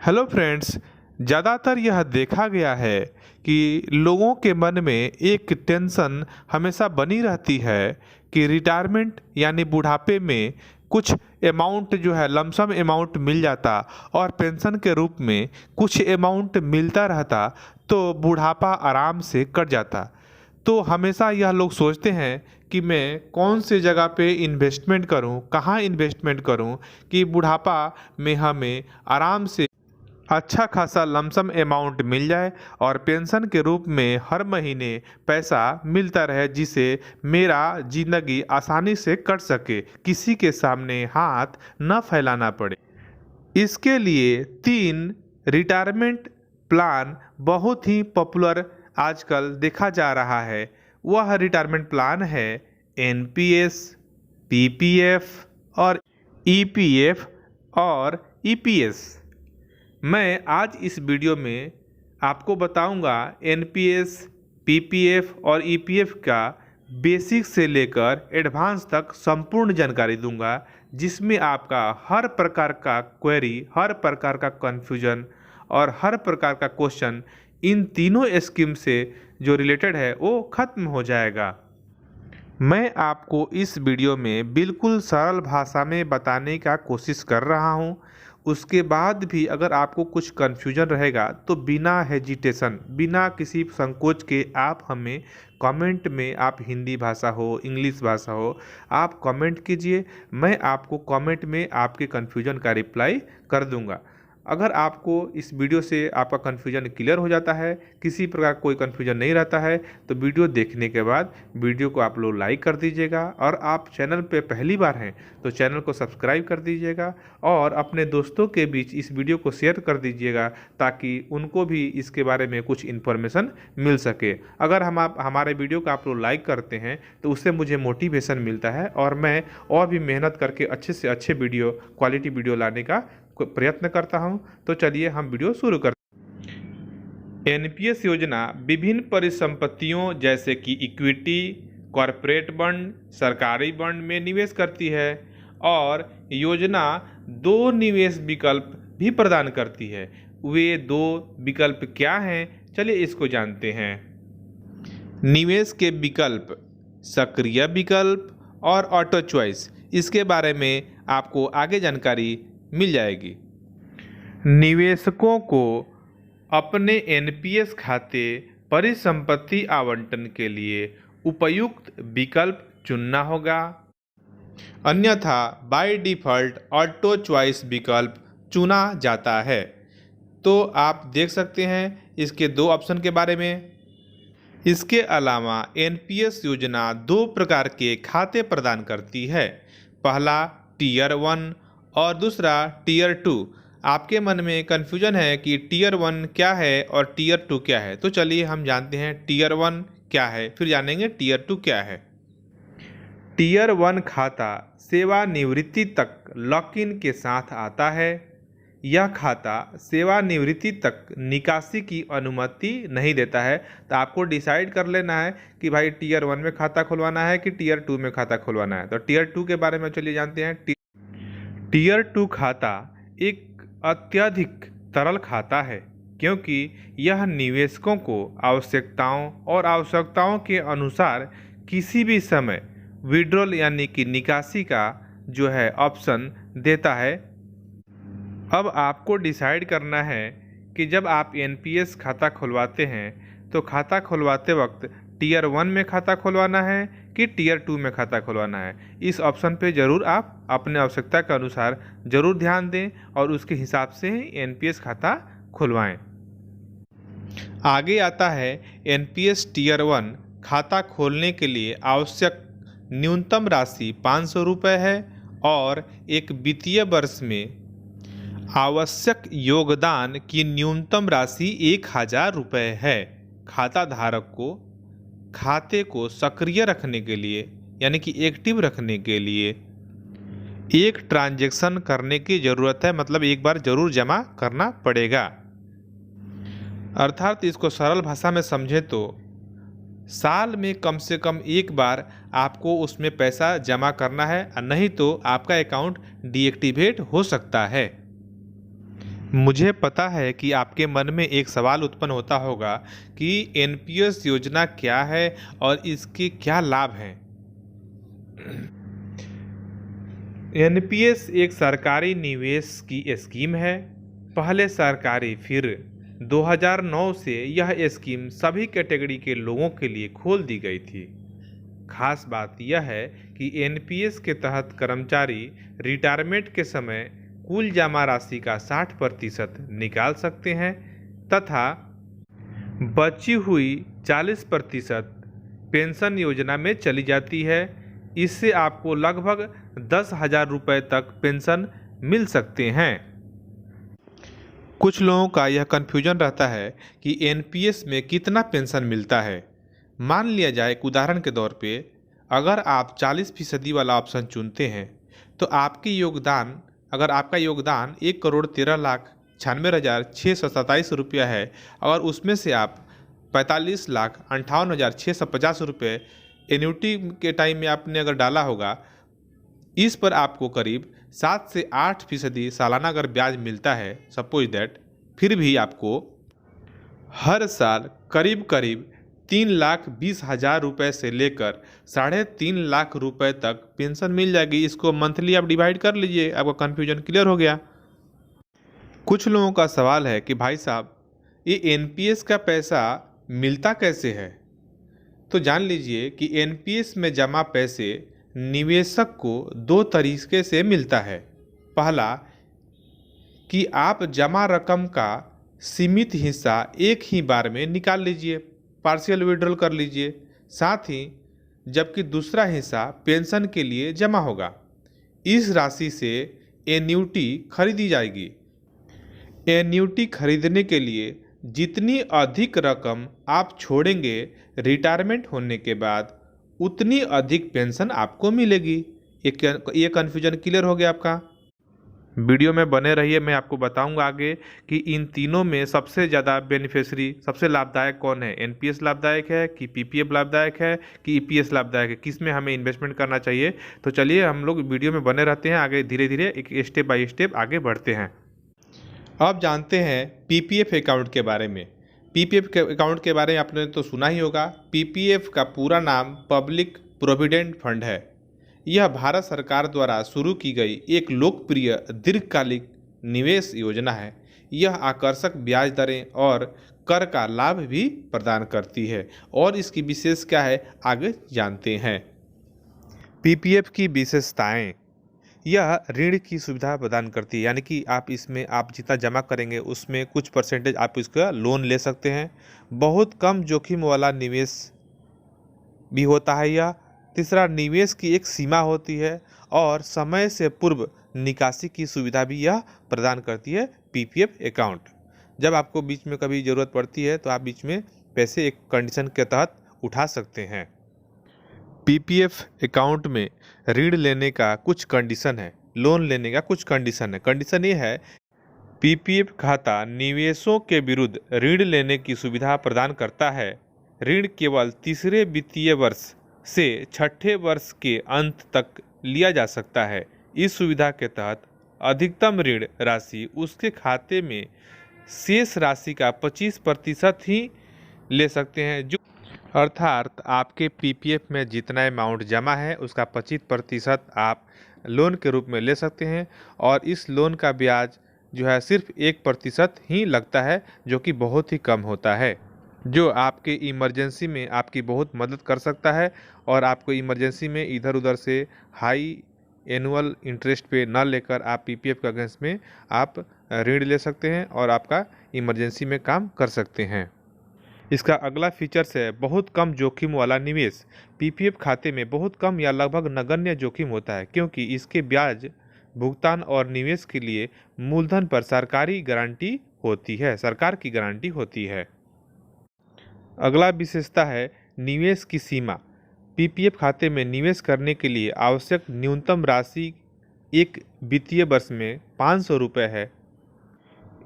Hello friends. ज़्यादातर यह देखा गया है कि लोगों के मन में एक टेंशन हमेशा बनी रहती है कि रिटायरमेंट यानी बुढ़ापे में कुछ अमाउंट जो है लमसम अमाउंट मिल जाता और पेंशन के रूप में कुछ अमाउंट मिलता रहता तो बुढ़ापा आराम से कट जाता। तो हमेशा यह लोग सोचते हैं कि मैं कौन से जगह पे इन्वेस्टमेंट करूं, कहाँ इन्वेस्टमेंट करूं कि बुढ़ापा में हमें आराम से अच्छा खासा लमसम अमाउंट मिल जाए और पेंशन के रूप में हर महीने पैसा मिलता रहे, जिसे मेरा जिंदगी आसानी से कट सके, किसी के सामने हाथ न फैलाना पड़े। इसके लिए 3 रिटायरमेंट प्लान बहुत ही पॉपुलर आजकल देखा जा रहा है। वह रिटायरमेंट प्लान है एनपीएस, पीपीएफ और ईपीएफ और ईपीएस। मैं आज इस वीडियो में आपको बताऊंगा एनपीएस, पीपीएफ और ईपीएफ का बेसिक से लेकर एडवांस तक संपूर्ण जानकारी दूंगा, जिसमें आपका हर प्रकार का क्वेरी, हर प्रकार का कन्फ्यूजन और हर प्रकार का क्वेश्चन इन तीनों स्कीम से जो रिलेटेड है वो खत्म हो जाएगा। मैं आपको इस वीडियो में बिल्कुल सरल भाषा में बताने का कोशिश कर रहा हूँ। उसके बाद भी अगर आपको कुछ कन्फ्यूजन रहेगा तो बिना हेजिटेशन, बिना किसी संकोच के आप हमें कमेंट में, आप हिंदी भाषा हो, इंग्लिश भाषा हो, आप कमेंट कीजिए। मैं आपको कमेंट में आपके कन्फ्यूजन का रिप्लाई कर दूंगा। अगर आपको इस वीडियो से आपका कन्फ्यूजन क्लियर हो जाता है, किसी प्रकार कोई कन्फ्यूजन नहीं रहता है, तो वीडियो देखने के बाद वीडियो को आप लोग लाइक कर दीजिएगा और आप चैनल पे पहली बार हैं तो चैनल को सब्सक्राइब कर दीजिएगा और अपने दोस्तों के बीच इस वीडियो को शेयर कर दीजिएगा ताकि उनको भी इसके बारे में कुछ इन्फॉर्मेशन मिल सके। अगर हमारे वीडियो को आप लोग लाइक करते हैं तो उससे मुझे मोटिवेशन मिलता है और मैं और भी मेहनत करके अच्छे से अच्छे वीडियो, क्वालिटी वीडियो लाने का प्रयत्न करता हूं। तो चलिए हम वीडियो शुरू करते हैं। एनपीएस योजना विभिन्न परिसंपत्तियों जैसे कि इक्विटी, कॉरपोरेट बॉन्ड, सरकारी बॉन्ड में निवेश करती है और योजना 2 निवेश विकल्प भी प्रदान करती है। वे 2 विकल्प क्या हैं, चलिए इसको जानते हैं। निवेश के विकल्प सक्रिय विकल्प और ऑटो चॉइस, इसके बारे में आपको आगे जानकारी मिल जाएगी। निवेशकों को अपने एनपीएस खाते परिसंपत्ति आवंटन के लिए उपयुक्त विकल्प चुनना होगा, अन्यथा बाय डिफ़ॉल्ट ऑटो चॉइस विकल्प चुना जाता है। तो आप देख सकते हैं इसके 2 ऑप्शन के बारे में। इसके अलावा एनपीएस योजना 2 प्रकार के खाते प्रदान करती है, पहला टीयर 1 और दूसरा टीयर 2। आपके मन में कन्फ्यूजन है कि टीयर 1 क्या है और टीयर 2 क्या है, तो चलिए हम जानते हैं टीयर 1 क्या है, फिर जानेंगे टीयर 2 क्या है। टीयर 1 खाता सेवानिवृत्ति तक लॉक इन के साथ आता है। यह खाता सेवानिवृत्ति तक निकासी की अनुमति नहीं देता है। तो आपको डिसाइड कर लेना है कि भाई टीयर 1 में खाता खुलवाना है कि टीयर 2 में खाता खुलवाना है। तो टीयर 2 के बारे में चलिए जानते हैं। टीयर 2 खाता एक अत्यधिक तरल खाता है क्योंकि यह निवेशकों को आवश्यकताओं के अनुसार किसी भी समय विड्रॉल यानी कि निकासी का जो है ऑप्शन देता है। अब आपको डिसाइड करना है कि जब आप एनपीएस खाता खुलवाते हैं तो खाता खुलवाते वक्त टीयर 1 में खाता खुलवाना है कि टीयर 2 में खाता खुलवाना है। इस ऑप्शन पे ज़रूर आप अपने आवश्यकता के अनुसार ज़रूर ध्यान दें और उसके हिसाब से एनपीएस खाता खुलवाएं। आगे आता है एनपीएस टीयर 1 खाता खोलने के लिए आवश्यक न्यूनतम राशि 500 रुपये है और एक वित्तीय वर्ष में आवश्यक योगदान की न्यूनतम राशि 1000 रुपये है। खाता धारक को खाते को सक्रिय रखने के लिए यानी कि एक्टिव रखने के लिए एक ट्रांजैक्शन करने की ज़रूरत है, मतलब एक बार ज़रूर जमा करना पड़ेगा। अर्थात इसको सरल भाषा में समझे तो साल में कम से कम एक बार आपको उसमें पैसा जमा करना है, नहीं तो आपका अकाउंट डीएक्टिवेट हो सकता है। मुझे पता है कि आपके मन में एक सवाल उत्पन्न होता होगा कि एनपीएस योजना क्या है और इसके क्या लाभ हैं। एनपीएस एक सरकारी निवेश की स्कीम है। पहले सरकारी, फिर 2009 से यह स्कीम सभी कैटेगरी के लोगों के लिए खोल दी गई थी। खास बात यह है कि एनपीएस के तहत कर्मचारी रिटायरमेंट के समय कुल जमा राशि का 60% निकाल सकते हैं तथा बची हुई 40% पेंशन योजना में चली जाती है। इससे आपको लगभग 10,000 रुपये तक पेंशन मिल सकते हैं। कुछ लोगों का यह कन्फ्यूजन रहता है कि एनपीएस में कितना पेंशन मिलता है। मान लिया जाए एक उदाहरण के तौर पे, अगर आप 40% वाला ऑप्शन चुनते हैं तो अगर आपका योगदान 1,13,96,627 रुपया है और उसमें से आप 45,58,650 रुपये एन्युटी के टाइम में आपने अगर डाला होगा, इस पर आपको करीब 7 से 8% सालाना अगर ब्याज मिलता है सपोज दैट, फिर भी आपको हर साल करीब करीब 3,20,000 रुपये से लेकर 3.5 लाख रुपए तक पेंशन मिल जाएगी। इसको मंथली आप डिवाइड कर लीजिए, आपका कन्फ्यूजन क्लियर हो गया। कुछ लोगों का सवाल है कि भाई साहब, ये एनपीएस का पैसा मिलता कैसे है? तो जान लीजिए कि एनपीएस में जमा पैसे निवेशक को 2 तरीके से मिलता है। पहला कि आप जमा रकम का सीमित हिस्सा एक ही बार में निकाल लीजिए, पार्शियल विड्रॉल कर लीजिए, साथ ही जबकि दूसरा हिस्सा पेंशन के लिए जमा होगा। इस राशि से एन्युटी खरीदी जाएगी। एन्युटी खरीदने के लिए जितनी अधिक रकम आप छोड़ेंगे रिटायरमेंट होने के बाद, उतनी अधिक पेंशन आपको मिलेगी। ये कन्फ्यूजन क्लियर हो गया आपका? वीडियो में बने रहिए, मैं आपको बताऊंगा आगे कि इन तीनों में सबसे ज़्यादा बेनिफिशियरी, सबसे लाभदायक कौन है। एनपीएस लाभदायक है कि पीपीएफ लाभदायक है कि ईपीएस लाभदायक है, किस में हमें इन्वेस्टमेंट करना चाहिए। तो चलिए हम लोग वीडियो में बने रहते हैं, आगे धीरे धीरे एक स्टेप बाय स्टेप आगे बढ़ते हैं। अब जानते हैं पीपीएफ अकाउंट के बारे में। पीपीएफ के अकाउंट के बारे में आपने तो सुना ही होगा। पीपीएफ का पूरा नाम पब्लिक प्रोविडेंट फंड है। यह भारत सरकार द्वारा शुरू की गई एक लोकप्रिय दीर्घकालिक निवेश योजना है। यह आकर्षक ब्याज दरें और कर का लाभ भी प्रदान करती है। और इसकी विशेष क्या है, आगे जानते हैं। पीपीएफ की विशेषताएं: यह ऋण की सुविधा प्रदान करती है, यानी कि आप जितना जमा करेंगे उसमें कुछ परसेंटेज आप इसका लोन ले सकते हैं। बहुत कम जोखिम वाला निवेश भी होता है यह। तीसरा, निवेश की एक सीमा होती है और समय से पूर्व निकासी की सुविधा भी यह प्रदान करती है पीपीएफ अकाउंट। जब आपको बीच में कभी ज़रूरत पड़ती है तो आप बीच में पैसे एक कंडीशन के तहत उठा सकते हैं। पीपीएफ अकाउंट में ऋण लेने का कुछ कंडीशन है, लोन लेने का कुछ कंडीशन है। कंडीशन ये है, पीपीएफ खाता निवेशों के विरुद्ध ऋण लेने की सुविधा प्रदान करता है। ऋण केवल तीसरे वित्तीय वर्ष से छठे वर्ष के अंत तक लिया जा सकता है। इस सुविधा के तहत अधिकतम ऋण राशि उसके खाते में शेष राशि का 25% ही ले सकते हैं, जो अर्थात आपके पीपीएफ में जितना अमाउंट जमा है उसका 25% आप लोन के रूप में ले सकते हैं। और इस लोन का ब्याज जो है सिर्फ 1% ही लगता है, जो कि बहुत ही कम होता है, जो आपके इमरजेंसी में आपकी बहुत मदद कर सकता है। और आपको इमरजेंसी में इधर उधर से हाई एनुअल इंटरेस्ट पे न लेकर आप पीपीएफ के अगेंस्ट में आप ऋण ले सकते हैं और आपका इमरजेंसी में काम कर सकते हैं। इसका अगला फीचर्स है बहुत कम जोखिम वाला निवेश। पीपीएफ खाते में बहुत कम या लगभग नगण्य जोखिम होता है, क्योंकि इसके ब्याज भुगतान और निवेश के लिए मूलधन पर सरकार की गारंटी होती है। अगला विशेषता है निवेश की सीमा। पीपीएफ खाते में निवेश करने के लिए आवश्यक न्यूनतम राशि एक वित्तीय वर्ष में 500 रुपये है।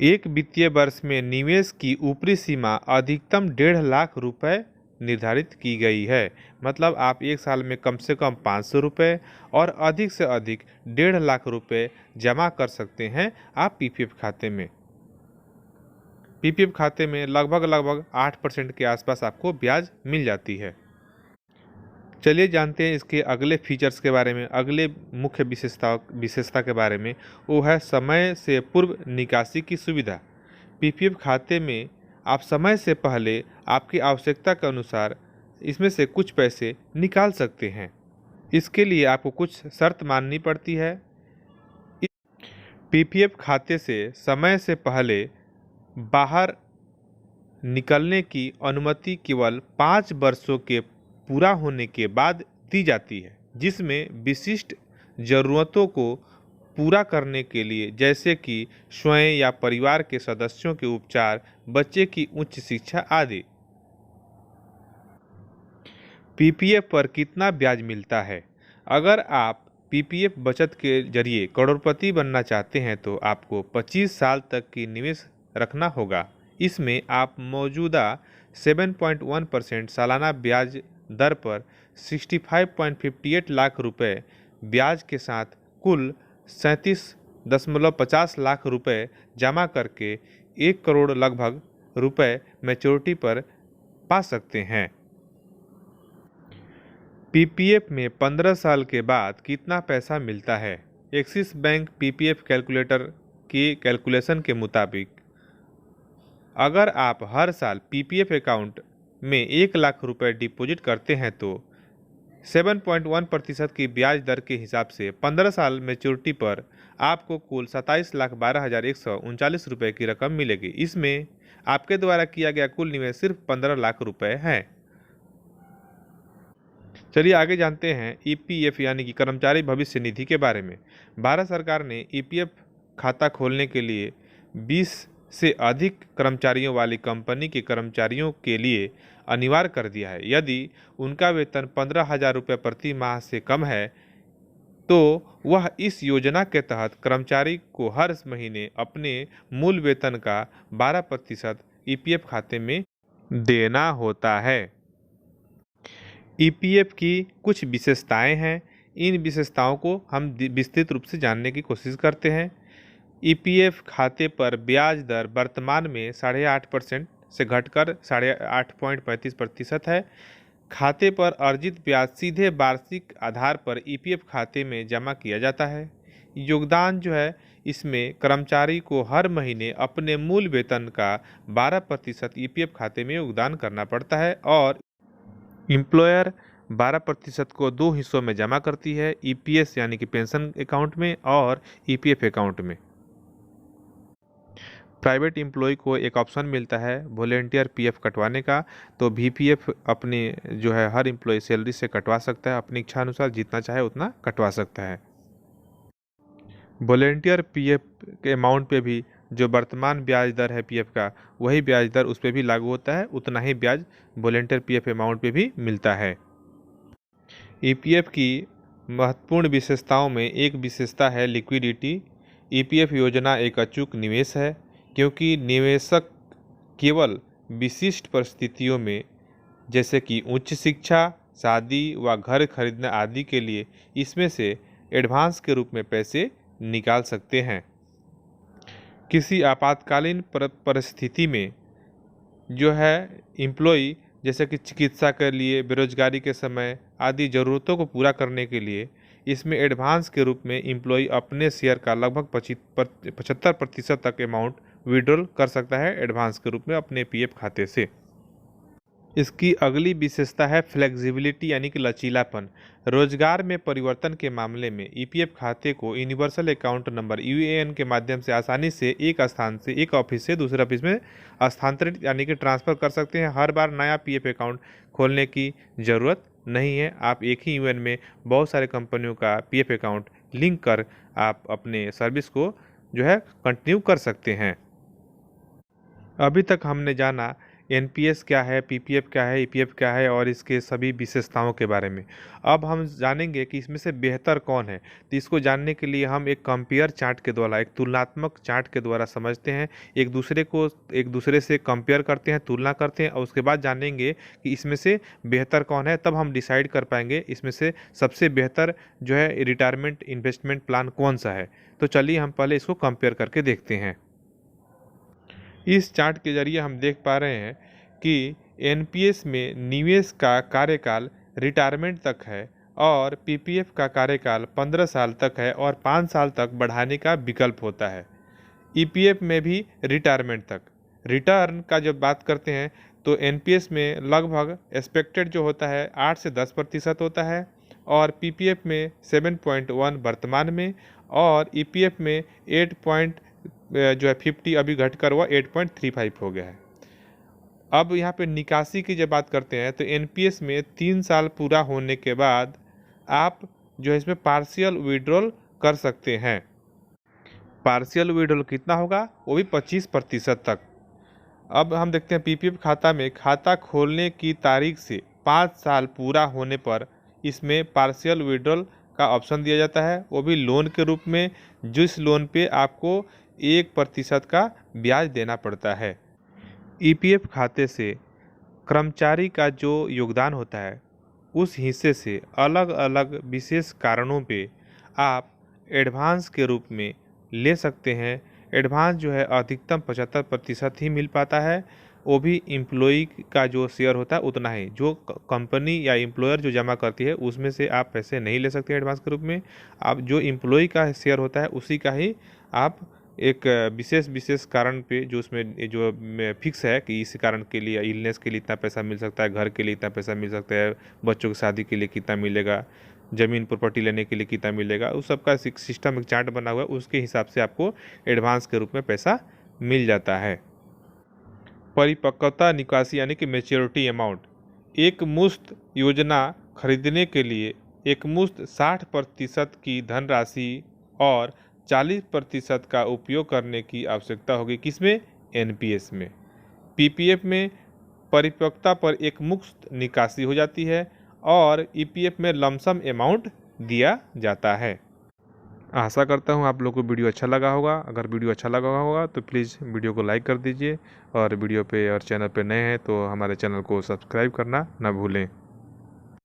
एक वित्तीय वर्ष में निवेश की ऊपरी सीमा अधिकतम 1.5 लाख रुपए निर्धारित की गई है। मतलब आप एक साल में कम से कम 500 रुपये और अधिक से अधिक 1.5 लाख रुपए जमा कर सकते हैं आप पीपीएफ खाते में। पीपीएफ खाते में लगभग 8% के आसपास आपको ब्याज मिल जाती है। चलिए जानते हैं इसके अगले फीचर्स के बारे में, अगले मुख्य विशेषता के बारे में। वो है समय से पूर्व निकासी की सुविधा। पीपीएफ खाते में आप समय से पहले आपकी आवश्यकता के अनुसार इसमें से कुछ पैसे निकाल सकते हैं। इसके लिए आपको कुछ शर्त माननी पड़ती है। पीपीएफ खाते से समय से पहले बाहर निकलने की अनुमति केवल 5 वर्षों के पूरा होने के बाद दी जाती है, जिसमें विशिष्ट ज़रूरतों को पूरा करने के लिए, जैसे कि स्वयं या परिवार के सदस्यों के उपचार, बच्चे की उच्च शिक्षा आदि। पीपीएफ पर कितना ब्याज मिलता है? अगर आप पीपीएफ बचत के जरिए करोड़पति बनना चाहते हैं तो आपको 25 साल तक की निवेश रखना होगा। इसमें आप मौजूदा 7.1% सालाना ब्याज दर पर 65.58 लाख रुपए ब्याज के साथ कुल 37.50 लाख रुपए जमा करके 1 करोड़ लगभग रुपए मैच्योरिटी पर पा सकते हैं। पीपीएफ में 15 साल के बाद कितना पैसा मिलता है? एक्सिस बैंक पीपीएफ कैलकुलेटर के कैलकुलेशन के मुताबिक अगर आप हर साल पीपीएफ अकाउंट में 1 लाख रुपए डिपॉजिट करते हैं तो 7.1% की ब्याज दर के हिसाब से 15 साल मैच्योरिटी पर आपको कुल 27,12,139 रुपये की रकम मिलेगी। इसमें आपके द्वारा किया गया कुल निवेश सिर्फ 15 लाख रुपए है। चलिए आगे जानते हैं ईपीएफ यानी कि कर्मचारी भविष्य निधि के बारे में। भारत सरकार ने ईपीएफ खाता खोलने के लिए 20 से अधिक कर्मचारियों वाली कंपनी के कर्मचारियों के लिए अनिवार्य कर दिया है। यदि उनका वेतन 15,000 रुपये प्रति माह से कम है तो वह इस योजना के तहत कर्मचारी को हर महीने अपने मूल वेतन का 12% ईपीएफ खाते में देना होता है। ईपीएफ की कुछ विशेषताएं हैं। इन विशेषताओं को हम विस्तृत रूप से जानने की कोशिश करते हैं। ईपीएफ खाते पर ब्याज दर वर्तमान में 8.5% से घटकर 8.35% है। खाते पर अर्जित ब्याज सीधे वार्षिक आधार पर ईपीएफ खाते में जमा किया जाता है। योगदान जो है इसमें कर्मचारी को हर महीने अपने मूल वेतन का 12% ईपीएफ खाते में योगदान करना पड़ता है और एम्प्लॉयर 12% को 2 हिस्सों में जमा करती है, ईपीएस यानी कि पेंशन अकाउंट में और ईपीएफ अकाउंट में। प्राइवेट एम्प्लॉय को एक ऑप्शन मिलता है वॉलेंटियर पीएफ कटवाने का, तो वीपीएफ अपने जो है हर एम्प्लॉय सैलरी से कटवा सकता है, अपनी इच्छा अनुसार जितना चाहे उतना कटवा सकता है। वॉलेंटियर पीएफ के अमाउंट पे भी जो वर्तमान ब्याज दर है पीएफ का, वही ब्याज दर उस पर भी लागू होता है, उतना ही ब्याज वॉलेंटियर पीएफ अमाउंट पे भी मिलता है। ईपीएफ की महत्वपूर्ण विशेषताओं में एक विशेषता है लिक्विडिटी। ईपीएफ योजना एक अचूक निवेश है क्योंकि निवेशक केवल विशिष्ट परिस्थितियों में जैसे कि उच्च शिक्षा, शादी व घर खरीदने आदि के लिए इसमें से एडवांस के रूप में पैसे निकाल सकते हैं। किसी आपातकालीन परिस्थिति में जो है एम्प्लॉय जैसे कि चिकित्सा के लिए, बेरोजगारी के समय आदि ज़रूरतों को पूरा करने के लिए इसमें एडवांस के रूप में एम्प्लॉय अपने शेयर का लगभग 75% तक अमाउंट विड्रॉल कर सकता है एडवांस के रूप में अपने पीएफ खाते से। इसकी अगली विशेषता है फ्लेक्सिबिलिटी यानी कि लचीलापन। रोजगार में परिवर्तन के मामले में ईपीएफ खाते को यूनिवर्सल अकाउंट नंबर यूएएन के माध्यम से आसानी से एक स्थान से एक ऑफिस से दूसरे ऑफिस में स्थानांतरित यानी कि ट्रांसफ़र कर सकते हैं। हर बार नया पीएफ अकाउंट खोलने की ज़रूरत नहीं है। आप एक ही यूएएन में बहुत सारे कंपनियों का पीएफ अकाउंट लिंक कर आप अपने सर्विस को जो है कंटिन्यू कर सकते हैं। अभी तक हमने जाना एनपीएस क्या है, पीपीएफ क्या है, ईपीएफ क्या है और इसके सभी विशेषताओं के बारे में। अब हम जानेंगे कि इसमें से बेहतर कौन है। तो इसको जानने के लिए हम एक कंपेयर चार्ट के द्वारा, एक तुलनात्मक चार्ट के द्वारा समझते हैं, एक दूसरे से कंपेयर करते हैं, तुलना करते हैं और उसके बाद जानेंगे कि इसमें से बेहतर कौन है। तब हम डिसाइड कर पाएंगे इसमें से सबसे बेहतर जो है रिटायरमेंट इन्वेस्टमेंट प्लान कौन सा है। तो चलिए हम पहले इसको कंपेयर करके देखते हैं। इस चार्ट के जरिए हम देख पा रहे हैं कि एनपीएस में निवेश का कार्यकाल रिटायरमेंट तक है और पीपीएफ का कार्यकाल 15 साल तक है और 5 साल तक बढ़ाने का विकल्प होता है। ईपीएफ में भी रिटायरमेंट तक। रिटर्न का जब बात करते हैं तो एनपीएस में लगभग एक्सपेक्टेड जो होता है 8 से 10% होता है और पीपीएफ में 7.1 वर्तमान में और ईपीएफ में 8.50 अभी घटकर वह 8.35 हो गया है। अब यहाँ पे निकासी की जब बात करते हैं तो एनपीएस में 3 साल पूरा होने के बाद आप जो है इसमें पार्शियल विड्रॉल कर सकते हैं। पार्शियल विड्रॉल कितना होगा, वो भी 25% तक। अब हम देखते हैं पीपीएफ खाता में खाता खोलने की तारीख से 5 साल पूरा होने पर इसमें पार्शियल विड्रॉल का ऑप्शन दिया जाता है, वो भी लोन के रूप में, जिस लोन पे आपको 1% का ब्याज देना पड़ता है। ईपीएफ खाते से कर्मचारी का जो योगदान होता है उस हिस्से से अलग अलग विशेष कारणों पे आप एडवांस के रूप में ले सकते हैं। एडवांस जो है अधिकतम 75% ही मिल पाता है, वो भी एम्प्लॉई का जो शेयर होता है उतना ही, जो कंपनी या एम्प्लॉयर जो जमा करती है उसमें से आप पैसे नहीं ले सकते एडवांस के रूप में। आप जो एम्प्लॉई का शेयर होता है उसी का ही आप एक विशेष कारण पे जो उसमें जो फिक्स है कि इस कारण के लिए, इलनेस के लिए इतना पैसा मिल सकता है, घर के लिए इतना पैसा मिल सकता है, बच्चों की शादी के लिए कितना मिलेगा, ज़मीन प्रॉपर्टी लेने के लिए कितना मिलेगा, उस सब का सिस्टम एक चार्ट बना हुआ है, उसके हिसाब से आपको एडवांस के रूप में पैसा मिल जाता है। परिपक्वता निकासी यानी कि मैच्योरिटी अमाउंट, एक मुश्त योजना खरीदने के लिए एक मुश्त 60% की धनराशि और 40% का उपयोग करने की आवश्यकता होगी। किसमें? एनपीएस में। पीपीएफ में परिपक्वता पर एक मुश्त निकासी हो जाती है और ईपीएफ में लमसम अमाउंट दिया जाता है। आशा करता हूँ आप लोगों को वीडियो अच्छा लगा होगा। अगर वीडियो अच्छा लगा होगा तो प्लीज़ वीडियो को लाइक कर दीजिए और वीडियो पे और चैनल पे नए हैं तो हमारे चैनल को सब्सक्राइब करना ना भूलें।